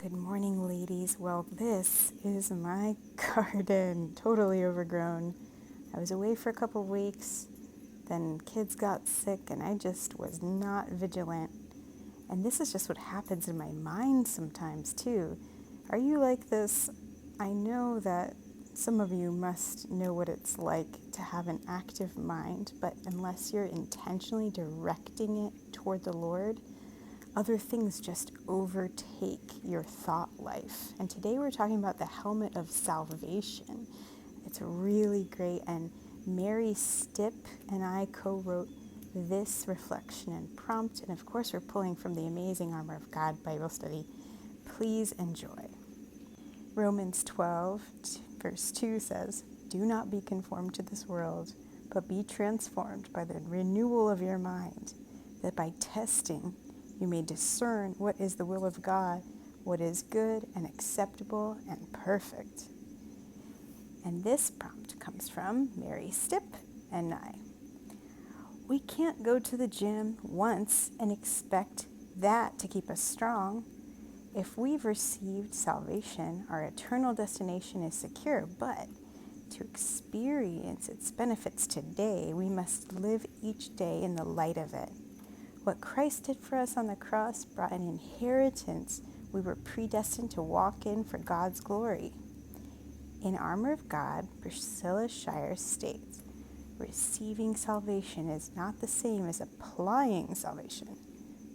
Good morning, ladies. Well, this is my garden, totally overgrown. I was away for a couple of weeks, then kids got sick, and I just was not vigilant. And this is just what happens in my mind sometimes, too. Are you like this? I know that some of you must know what it's like to have an active mind, but unless you're intentionally directing it toward the Lord, other things just overtake your thought life. And today we're talking about the helmet of salvation. It's really great, and Mary Stipp and I co-wrote this reflection and prompt, and of course we're pulling from the Amazing Armor of God Bible study. Please enjoy. Romans 12 verse 2 says, "Do not be conformed to this world, but be transformed by the renewal of your mind, that by testing you may discern what is the will of God, what is good and acceptable and perfect." And this prompt comes from Mary Stipp and I. We can't go to the gym once and expect that to keep us strong. If we've received salvation, our eternal destination is secure, but to experience its benefits today, we must live each day in the light of it. What Christ did for us on the cross brought an inheritance we were predestined to walk in for God's glory. In Armor of God, Priscilla Shire states, "Receiving salvation is not the same as applying salvation.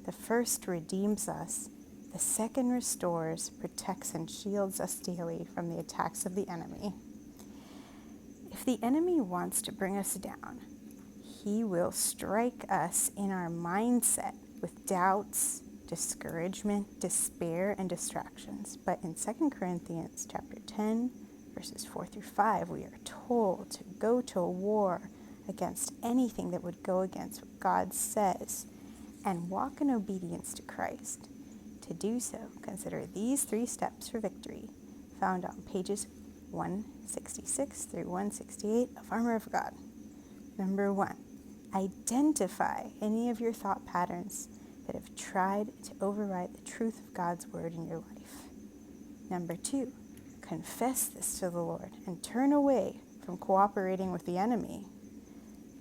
The first redeems us, the second restores, protects, and shields us daily from the attacks of the enemy." If the enemy wants to bring us down, he will strike us in our mindset with doubts, discouragement, despair, and distractions. But in 2 Corinthians chapter 10, verses 4 through 5, we are told to go to a war against anything that would go against what God says and walk in obedience to Christ. To do so, consider these 3 steps for victory, found on pages 166 through 168 of Armor of God. Number 1. Identify any of your thought patterns that have tried to override the truth of God's word in your life. Number 2, confess this to the Lord and turn away from cooperating with the enemy.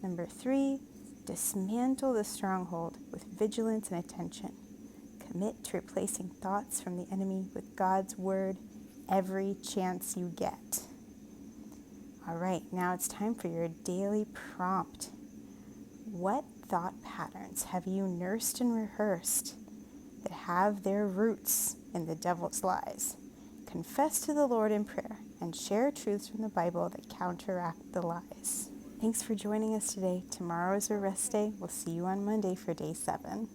Number 3, dismantle the stronghold with vigilance and attention. Commit to replacing thoughts from the enemy with God's word every chance you get. All right, now it's time for your daily prompt. What thought patterns have you nursed and rehearsed that have their roots in the devil's lies? Confess to the Lord in prayer and share truths from the Bible that counteract the lies. Thanks for joining us today. Tomorrow is a rest day. We'll see you on Monday for day 7.